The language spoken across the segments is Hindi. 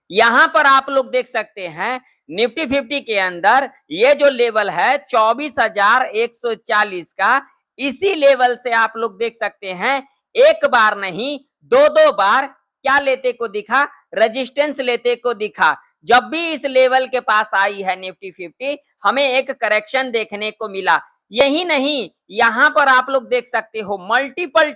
यहां पर आप लोग देख सकते हैं निफ्टी 50 के अंदर ये जो लेवल है 24,140 का, इसी लेवल से आप लोग देख सकते हैं एक बार नहीं दो दो बार क्या लेते को दिखा, रेजिस्टेंस लेते को दिखा। जब भी इस लेवल के पास आई है निफ्टी 50 हमें एक करेक्शन देखने को मिला। यही नहीं, यहां पर आप लोग देख सकते हो मल्टीपल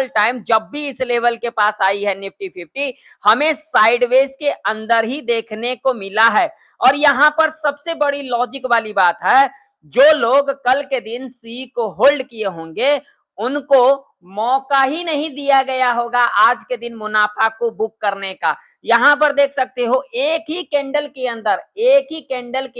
टाइम जब भी इस लेवल के पास आई है निफ्टी 50 हमें साइडवेज के अंदर ही देखने को मिला है। और यहां पर सबसे बड़ी लॉजिक वाली बात है, जो लोग कल के दिन सी को होल्ड किए होंगे उनको मौका ही नहीं दिया गया होगा आज के दिन मुनाफा को बुक करने का। यहां पर देख सकते हो एक ही कैंडल के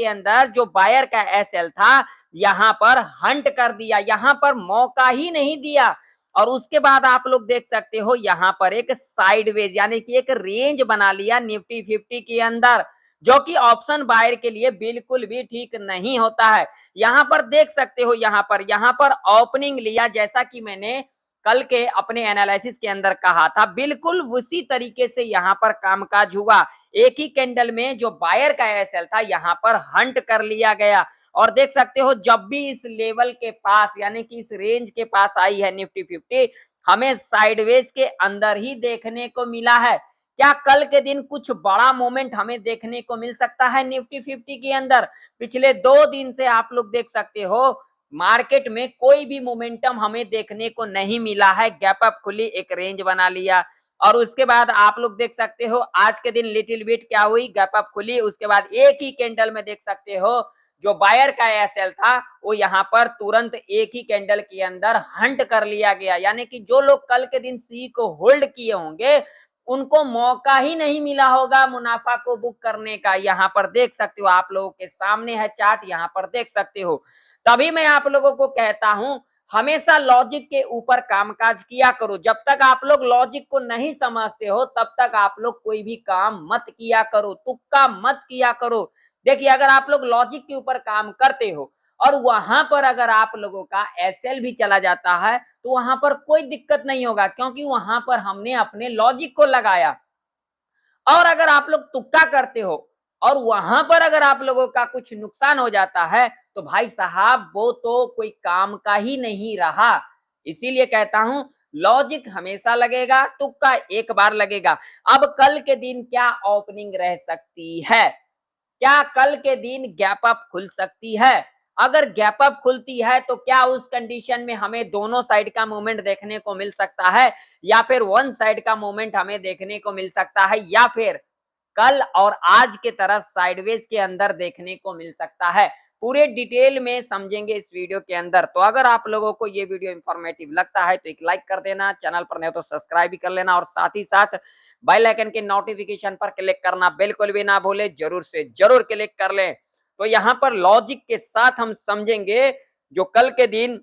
अंदर जो बायर का एसएल था यहां पर हंट कर दिया, यहां पर मौका ही नहीं दिया। और उसके बाद आप लोग देख सकते हो यहां पर एक साइडवेज यानी कि एक रेंज बना लिया निफ्टी 50 के अंदर, जो कि ऑप्शन बायर के लिए बिल्कुल भी ठीक नहीं होता है। यहां पर देख सकते हो यहां पर ओपनिंग लिया, जैसा कि मैंने कल के अपने एनालिसिस के अंदर कहा था, बिल्कुल उसी तरीके से यहां पर कामकाज हुआ। एक ही कैंडल में जो बायर का एसएल था यहां पर हंट कर लिया गया। और देख सकते हो जब भी इस लेवल के पास यानी कि इस रेंज के पास आई है निफ्टी 50 हमें साइडवेज के अंदर ही देखने को मिला है। क्या कल के दिन कुछ बड़ा मोमेंट हमें देखने को मिल सकता है निफ्टी 50 के अंदर? पिछले 2 दिन से आप लोग देख सकते हो मार्केट में कोई भी मोमेंटम हमें देखने को नहीं मिला है। गैप अप खुली, एक रेंज बना लिया और उसके बाद आप लोग देख सकते हो आज के दिन लिटिल बिट क्या हुई, गैप अप खुली, उसके बाद एक ही कैंडल में देख सकते हो जो बायर का एसएल था वो यहां पर तुरंत एक ही कैंडल के अंदर हंट कर लिया गया। यानी कि जो लोग कल के दिन सी को होल्ड किए होंगे उनको मौका ही नहीं मिला होगा मुनाफा को बुक करने का। यहां पर देख सकते हो, आप लोगों के सामने है चार्ट, यहां पर देख सकते हो। तभी मैं आप लोगों को कहता हूं हमेशा लॉजिक के ऊपर कामकाज किया करो। जब तक आप लोग लॉजिक को नहीं समझते हो तब तक आप लोग कोई भी काम मत किया करो, तुक्का मत किया करो। देखिए अगर आप लोग लॉजिक के ऊपर काम करते हो और वहां पर अगर आप लोगों का एसएल भी चला जाता है तो वहां पर कोई दिक्कत नहीं होगा, क्योंकि वहां पर हमने अपने लॉजिक को लगाया। और अगर आप लोग तुक्का करते हो और वहां पर अगर आप लोगों का कुछ नुकसान हो जाता है तो भाई साहब वो तो कोई काम का ही नहीं रहा। इसीलिए कहता हूं लॉजिक हमेशा लगेगा, तुक्का एक बार लगेगा। अब कल के दिन क्या ओपनिंग रह सकती है? क्या कल के दिन गैप अप खुल सकती है? अगर गैप अप खुलती है तो क्या उस कंडीशन में हमें दोनों साइड का मूवमेंट देखने को मिल सकता है, या फिर वन साइड का मूवमेंट हमें देखने को मिल सकता है, या फिर कल और आज के तरह साइडवेज के अंदर देखने को मिल सकता है? पूरे डिटेल में समझेंगे इस वीडियो के अंदर। तो अगर आप लोगों को ये वीडियो इंफॉर्मेटिव लगता है तो एक लाइक कर देना, चैनल पर नहीं हो तो सब्सक्राइब भी कर लेना और साथ ही साथ बेल आइकन के नोटिफिकेशन पर क्लिक करना बिल्कुल भी ना भूले, जरूर से जरूर क्लिक कर लें। तो यहाँ पर लॉजिक के साथ हम समझेंगे जो कल के दिन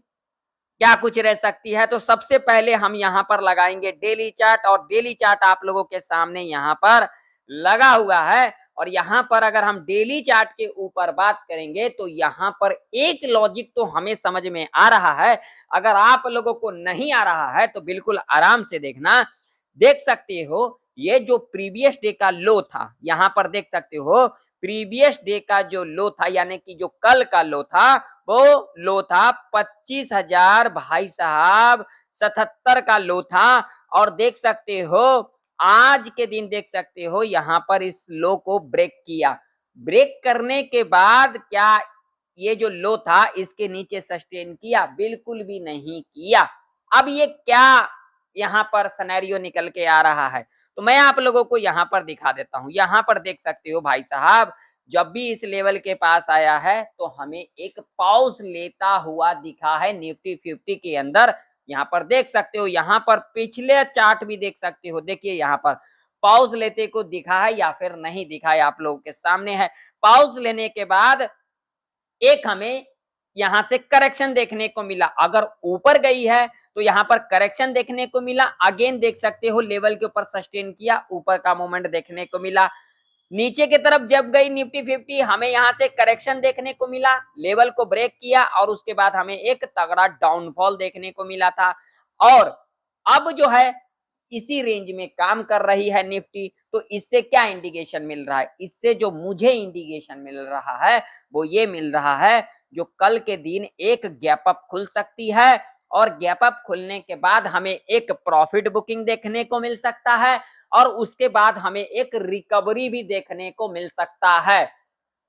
क्या कुछ रह सकती है। तो सबसे पहले हम यहाँ पर लगाएंगे डेली चार्ट, और डेली चार्ट आप लोगों के सामने यहाँ पर लगा हुआ है। और यहाँ पर अगर हम डेली चार्ट के ऊपर बात करेंगे तो यहाँ पर एक लॉजिक तो हमें समझ में आ रहा है। अगर आप लोगों को नहीं आ रहा है तो बिल्कुल आराम से देखना। देख सकते हो ये जो प्रीवियस डे का लो था, यहाँ पर देख सकते हो प्रीवियस डे का जो लो था यानी कि जो कल का लो था वो लो था 25,000 भाई साहब 77 का लो था। और देख सकते हो आज के दिन देख सकते हो यहाँ पर इस लो को ब्रेक किया। ब्रेक करने के बाद क्या ये जो लो था इसके नीचे सस्टेन किया? बिल्कुल भी नहीं किया। अब ये क्या यहाँ पर सिनेरियो निकल के आ रहा है तो मैं आप लोगों को यहाँ पर दिखा देता हूँ। यहाँ पर देख सकते हो भाई साहब जब भी इस लेवल के पास आया है तो हमें एक पॉज लेता हुआ दिखा है निफ्टी 50 के अंदर। यहाँ पर देख सकते हो, यहाँ पर पिछले चार्ट भी देख सकते हो, देखिए यहाँ पर पॉज लेते को दिखा है या फिर नहीं दिखा है, आप लोगों के सामने है। पॉज लेने के बाद एक हमें यहां से करेक्शन देखने को मिला। अगर ऊपर गई है तो यहां पर करेक्शन देखने को मिला, अगेन देख सकते हो लेवल के ऊपर सस्टेन किया, ऊपर का मूवमेंट देखने को मिला। नीचे की तरफ जब गई निफ्टी 50 हमें यहां से करेक्शन देखने को मिला, लेवल को ब्रेक किया और उसके बाद हमें एक तगड़ा डाउनफॉल देखने को मिला था। और अब जो है इसी रेंज में काम कर रही है निफ्टी, तो इससे क्या इंडिकेशन मिल रहा है? इससे जो मुझे इंडिकेशन मिल रहा है वो ये मिल रहा है, जो कल के दिन एक गैप अप खुल सकती है और गैप अप खुलने के बाद हमें एक प्रॉफिट बुकिंग देखने को मिल सकता है और उसके बाद हमें एक रिकवरी भी देखने को मिल सकता है।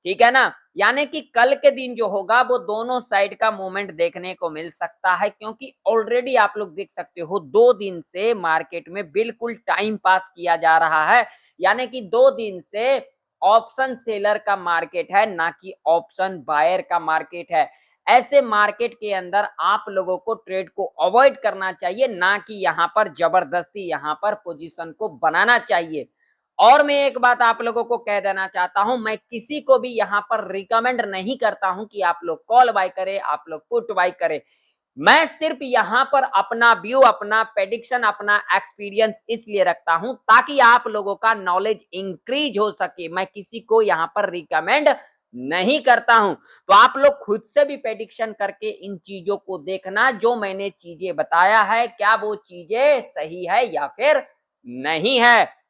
ठीक है ना? यानी कि कल के दिन जो होगा वो दोनों साइड का मूवमेंट देखने को मिल सकता है, क्योंकि ऑलरेडी आप लोग देख सकते हो 2 दिन से मार्केट में बिल्कुल टाइम पास किया जा रहा है। यानी कि 2 दिन से ऑप्शन सेलर का मार्केट है, ना कि ऑप्शन बायर का मार्केट है। ऐसे मार्केट के अंदर आप लोगों को ट्रेड को अवॉइड करना चाहिए, ना कि यहाँ पर जबरदस्ती यहाँ पर पोजीशन को बनाना चाहिए। और मैं एक बात आप लोगों को कह देना चाहता हूं, मैं किसी को भी यहां पर रिकमेंड नहीं करता हूं कि आप लोग कॉल बाय करें, आप लोग पुट बाय करें। मैं सिर्फ यहां पर अपना व्यू, अपना प्रेडिक्शन, अपना एक्सपीरियंस इसलिए रखता हूं ताकि आप लोगों का नॉलेज इंक्रीज हो सके। मैं किसी को यहां पर रिकमेंड नहीं करता हूं। तो आप लोग खुद से भी प्रेडिक्शन करके इन चीजों को देखना, जो मैंने चीजें बताया है क्या वो चीजें सही है या फिर नहीं है।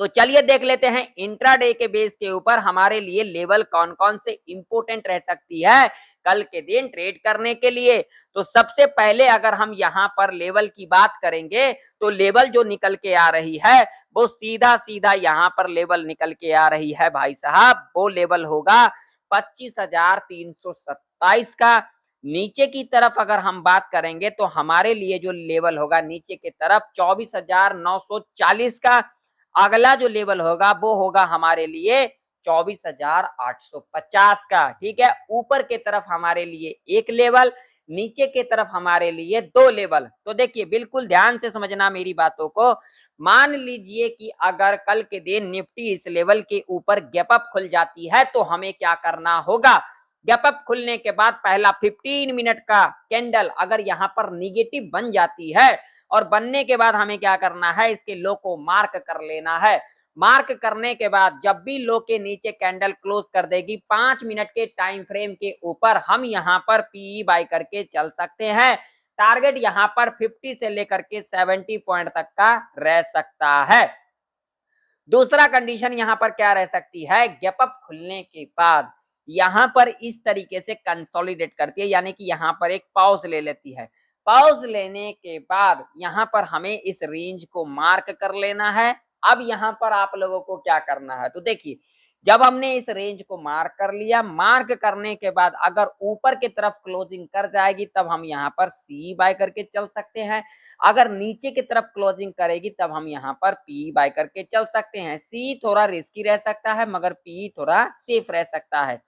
तो चलिए देख लेते हैं इंट्राडे के बेस के ऊपर हमारे लिए लेवल कौन कौन से इंपोर्टेंट रह सकती है कल के दिन ट्रेड करने के लिए। तो सबसे पहले अगर हम यहां पर लेवल की बात करेंगे तो लेवल जो निकल के आ रही है वो सीधा सीधा यहां पर लेवल निकल के आ रही है भाई साहब, वो लेवल होगा 25,327 का। नीचे की तरफ अगर हम बात करेंगे तो हमारे लिए जो लेवल होगा नीचे की तरफ 24,940 का। अगला जो लेवल होगा वो होगा हमारे लिए 24,850 का। ठीक है, ऊपर के तरफ हमारे लिए एक लेवल, नीचे के तरफ हमारे लिए 2 लेवल। तो देखिए बिल्कुल ध्यान से समझना मेरी बातों को। मान लीजिए कि अगर कल के दिन निफ्टी इस लेवल के ऊपर गैप अप खुल जाती है तो हमें क्या करना होगा? गैप अप खुलने के बाद पहला 15 मिनट का कैंडल अगर यहां पर निगेटिव बन जाती है और बनने के बाद हमें क्या करना है? इसके लो को मार्क कर लेना है। मार्क करने के बाद जब भी लो के नीचे कैंडल क्लोज कर देगी 5 मिनट के टाइम फ्रेम के ऊपर हम यहां पर पीई बाय करके चल सकते हैं। टारगेट यहां पर 50 से लेकर के 70 पॉइंट तक का रह सकता है। दूसरा कंडीशन यहां पर क्या रह सकती है? गैप अप खुलने के बाद यहां पर इस तरीके से कंसोलिडेट करती है, यानी कि यहां पर एक पॉज ले लेती है। पॉज लेने के बाद यहां पर हमें इस रेंज को मार्क कर लेना है। अब यहां पर आप लोगों को क्या करना है? तो देखिए जब हमने इस रेंज को मार्क कर लिया, मार्क करने के बाद अगर ऊपर की तरफ क्लोजिंग कर जाएगी तब हम यहां पर सी बाय करके चल सकते हैं। अगर नीचे की तरफ क्लोजिंग करेगी तब हम यहाँ पर पी बाय करके चल सकते हैं। सी थोड़ा रिस्की रह सकता है मगर पी थोड़ा सेफ रह सकता है।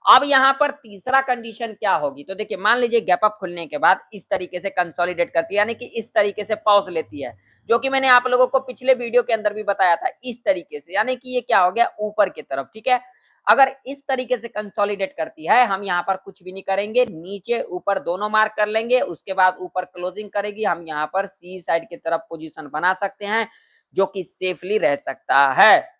अब यहाँ पर तीसरा कंडीशन क्या होगी? तो देखिए मान लीजिए गैप अप खुलने के बाद इस तरीके से कंसोलिडेट करती है, यानी कि इस तरीके से पॉज लेती है, जो कि मैंने आप लोगों को पिछले वीडियो के अंदर भी बताया था इस तरीके से, यानी कि ये क्या हो गया? ऊपर की तरफ। ठीक है, अगर इस तरीके से कंसोलिडेट करती है हम यहाँ पर कुछ भी नहीं करेंगे, नीचे ऊपर दोनों मार्क कर लेंगे, उसके बाद ऊपर क्लोजिंग करेगी, हम यहाँ पर सी साइड की तरफ पोजीशन बना सकते हैं जो कि सेफली रह सकता है।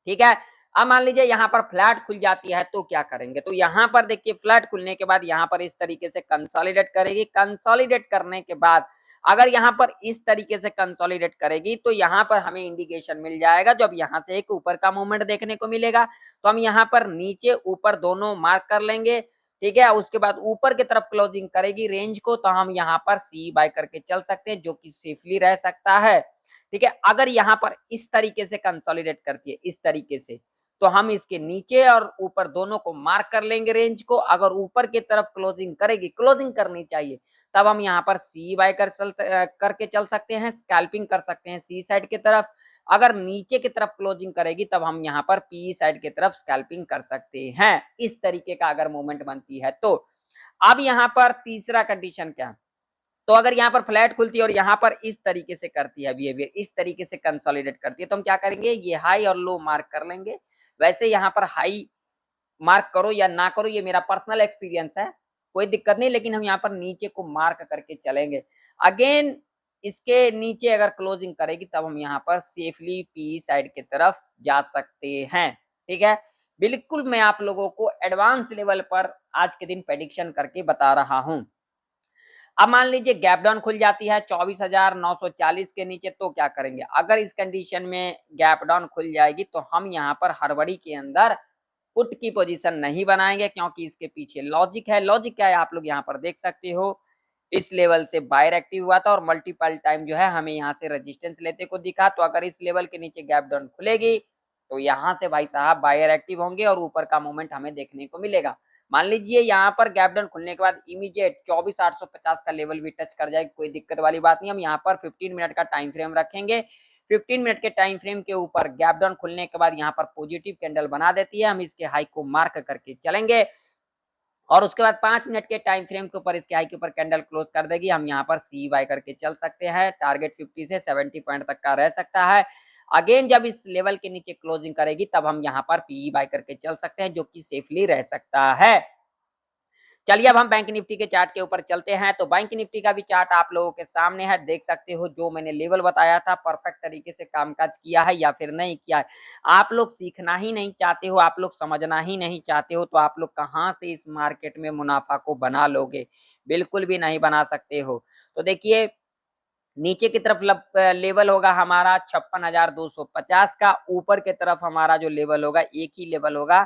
ठीक है, अब मान लीजिए यहाँ पर फ्लैट खुल जाती है तो क्या करेंगे? तो यहाँ पर देखिए फ्लैट खुलने के बाद यहाँ पर इस तरीके से कंसोलिडेट करेगी। कंसोलिडेट करने के बाद अगर यहाँ पर इस तरीके से कंसोलिडेट करेगी तो यहाँ पर हमें इंडिकेशन मिल जाएगा। जब यहाँ से एक ऊपर का मूवमेंट देखने को मिलेगा तो हम यहाँ पर नीचे ऊपर दोनों मार्क कर लेंगे। ठीक है, उसके बाद ऊपर की तरफ क्लोजिंग करेगी रेंज को तो हम यहाँ पर सी बाय करके चल सकते हैं, जो कि सेफली रह सकता है। ठीक है, अगर यहाँ पर इस तरीके से कंसोलिडेट करती है इस तरीके से तो हम इसके नीचे और ऊपर दोनों को मार्क कर लेंगे रेंज को। अगर ऊपर की तरफ क्लोजिंग करेगी, क्लोजिंग करनी चाहिए, तब हम यहाँ पर सी बाय करके चल सकते हैं, स्कैल्पिंग कर सकते हैं सी साइड की तरफ। अगर नीचे की तरफ क्लोजिंग करेगी तब हम यहाँ पर पी साइड की तरफ स्कैल्पिंग कर सकते हैं। इस तरीके का अगर मूवमेंट बनती है तो अब यहाँ पर तीसरा कंडीशन क्या? तो अगर यहाँ पर फ्लैट खुलती है और यहाँ पर इस तरीके से करती है बिहेवियर, इस तरीके से कंसोलिडेट करती है तो हम क्या करेंगे? ये हाई और लो मार्क कर लेंगे। वैसे यहाँ पर हाई मार्क करो या ना करो ये मेरा पर्सनल एक्सपीरियंस है, कोई दिक्कत नहीं, लेकिन हम यहाँ पर नीचे को मार्क करके चलेंगे। अगेन इसके नीचे अगर क्लोजिंग करेगी तब हम यहाँ पर सेफली पी साइड की तरफ जा सकते हैं। ठीक है, बिल्कुल मैं आप लोगों को एडवांस लेवल पर आज के दिन प्रेडिक्शन करके बता रहा हूँ। अब मान लीजिए गैप डाउन खुल जाती है 24,940 के नीचे, तो क्या करेंगे? अगर इस कंडीशन में गैप डाउन खुल जाएगी तो हम यहाँ पर हड़बड़ी के अंदर पुट की पोजीशन नहीं बनाएंगे, क्योंकि इसके पीछे लॉजिक है। लॉजिक क्या है आप लोग यहाँ पर देख सकते हो। इस लेवल से बायर एक्टिव हुआ था और मल्टीपल टाइम जो है हमें यहाँ से रेजिस्टेंस लेते को दिखा। तो अगर इस लेवल के नीचे गैप डाउन खुलेगी तो यहाँ से भाई साहब बायर एक्टिव होंगे और ऊपर का मूवमेंट हमें देखने को मिलेगा। मान लीजिए यहाँ पर गैप डाउन खुलने के बाद इमीडिएट 24,850 का लेवल भी टच कर जाएगी, कोई दिक्कत वाली बात नहीं। हम यहाँ पर 15 मिनट का टाइम फ्रेम रखेंगे। 15 मिनट के टाइम फ्रेम के ऊपर गैप डाउन खुलने के बाद यहाँ पर पॉजिटिव कैंडल बना देती है, हम इसके हाई को मार्क करके चलेंगे और उसके बाद 5 मिनट के टाइम फ्रेम के ऊपर इसके हाई के ऊपर कैंडल क्लोज कर देगी। हम यहाँ पर सी बाय करके चल सकते हैं। टारगेट 50 से 70 पॉइंट तक का रह सकता है। अगेन जब इस लेवल के नीचे क्लोजिंग करेगी तब हम यहाँ पर पीई बाय करके चल सकते हैं, जो कि सेफली रह सकता है। चलिए अब हम बैंक निफ्टी के चार्ट के ऊपर चलते हैं। तो बैंक निफ्टी का भी चार्ट आप लोगों के सामने है, देख सकते हो। जो मैंने लेवल बताया था परफेक्ट तरीके से कामकाज किया है या फिर नहीं किया है। आप लोग सीखना ही नहीं चाहते हो, आप लोग समझना ही नहीं चाहते हो, तो आप लोग कहाँ से इस मार्केट में मुनाफा को बना लोगे? बिल्कुल भी नहीं बना सकते हो। तो देखिए नीचे की तरफ लेवल होगा हमारा 56,250 का, ऊपर की तरफ हमारा जो लेवल होगा एक ही लेवल होगा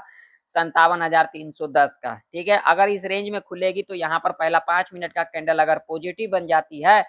57,310 का। ठीक है, अगर इस रेंज में खुलेगी तो यहाँ पर पहला 5 मिनट का कैंडल अगर पॉजिटिव बन जाती है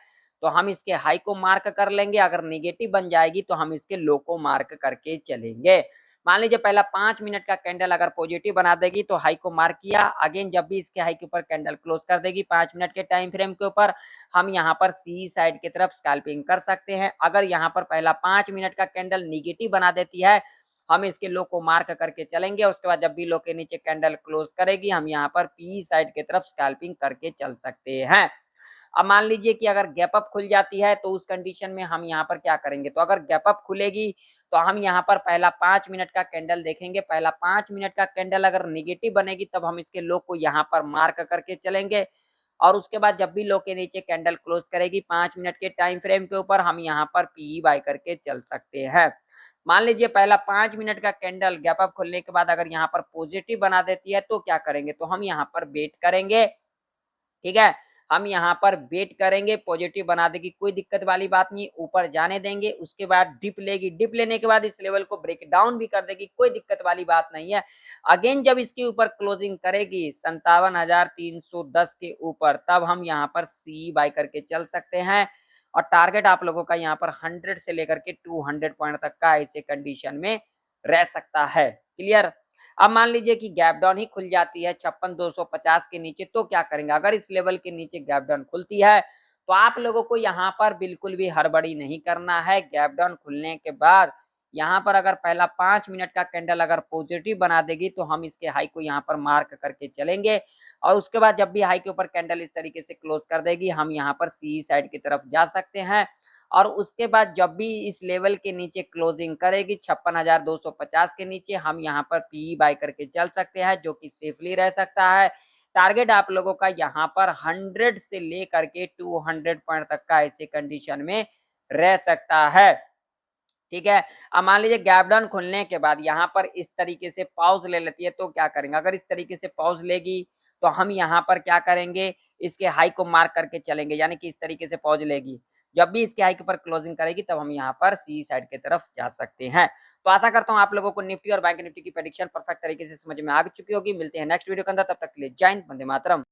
तो हम इसके हाई को मार्क कर लेंगे, अगर नेगेटिव बन जाएगी तो हम इसके लो को मार्क करके चलेंगे। मान लीजिए पहला 5 मिनट का कैंडल अगर पॉजिटिव बना देगी तो हाई को मार्क किया, अगेन जब भी इसके हाई के ऊपर कैंडल क्लोज कर देगी 5 मिनट के टाइम फ्रेम के ऊपर, हम यहाँ पर सी साइड की तरफ स्कैल्पिंग कर सकते हैं। अगर यहाँ पर पहला 5 मिनट का कैंडल निगेटिव बना देती है, हम इसके लो को मार्क करके चलेंगे। उसके बाद जब भी लो के नीचे कैंडल क्लोज करेगी हम यहाँ पर पी साइड की तरफ स्कैल्पिंग करके चल सकते हैं। अब मान लीजिए कि अगर गैप अप खुल जाती है तो उस कंडीशन में हम यहाँ पर क्या करेंगे? तो अगर गैप अप खुलेगी तो हम यहाँ पर पहला 5 मिनट का कैंडल देखेंगे। पहला 5 मिनट का कैंडल अगर नेगेटिव बनेगी तब हम इसके लो को यहाँ पर मार्क करके चलेंगे और उसके बाद जब भी लो के नीचे कैंडल क्लोज करेगी 5 मिनट के टाइम फ्रेम के ऊपर, हम यहाँ पर पीई बाय करके चल सकते हैं। मान लीजिए पहला 5 मिनट का कैंडल गैप अप खुलने के बाद अगर यहाँ पर पॉजिटिव बना देती है तो क्या करेंगे? तो हम यहाँ पर वेट करेंगे। ठीक है, हम यहाँ पर वेट करेंगे, पॉजिटिव बना देगी, कोई दिक्कत वाली बात नहीं, ऊपर जाने देंगे। उसके बाद डिप लेगी, डिप लेने के बाद इस लेवल को ब्रेक डाउन भी कर देगी, कोई दिक्कत वाली बात नहीं है। अगेन जब इसके ऊपर क्लोजिंग करेगी 57,310 के ऊपर, तब हम यहाँ पर सी बाय करके चल सकते हैं और टारगेट आप लोगों का यहाँ पर 100 से लेकर के 200 पॉइंट तक का ऐसे कंडीशन में रह सकता है। क्लियर? अब मान लीजिए कि गैप डाउन ही खुल जाती है 56,250 के नीचे, तो क्या करेंगे? अगर इस लेवल के नीचे गैप डाउन खुलती है तो आप लोगों को यहाँ पर बिल्कुल भी हड़बड़ी नहीं करना है। गैप डाउन खुलने के बाद यहाँ पर अगर पहला 5 मिनट का कैंडल अगर पॉजिटिव बना देगी तो हम इसके हाई को यहाँ पर मार्क करके चलेंगे और उसके बाद जब भी हाई के ऊपर कैंडल इस तरीके से क्लोज कर देगी हम यहाँ पर सी साइड की तरफ जा सकते हैं और उसके बाद जब भी इस लेवल के नीचे क्लोजिंग करेगी 56,250 के नीचे, हम यहाँ पर पीई बाय करके चल सकते हैं, जो कि सेफली रह सकता है। टारगेट आप लोगों का यहाँ पर 100 से लेकर के 200 पॉइंट तक का ऐसे कंडीशन में रह सकता है। ठीक है, अब मान लीजिए गैप डाउन खुलने के बाद यहाँ पर इस तरीके से पॉज ले लेती है तो क्या करेंगे? अगर इस तरीके से पॉज लेगी तो हम यहाँ पर क्या करेंगे? इसके हाई को मार्क करके चलेंगे, यानी कि इस तरीके से पॉज लेगी। जब भी इसके हाई के ऊपर क्लोजिंग करेगी तब हम यहाँ पर सी साइड की तरफ जा सकते हैं। तो आशा करता हूँ आप लोगों को निफ्टी और बैंक निफ्टी की प्रेडिक्शन परफेक्ट तरीके से समझ में आ चुकी होगी। मिलते हैं नेक्स्ट वीडियो के अंदर, तब तक के लिए जय हिंद, वंदे मातरम।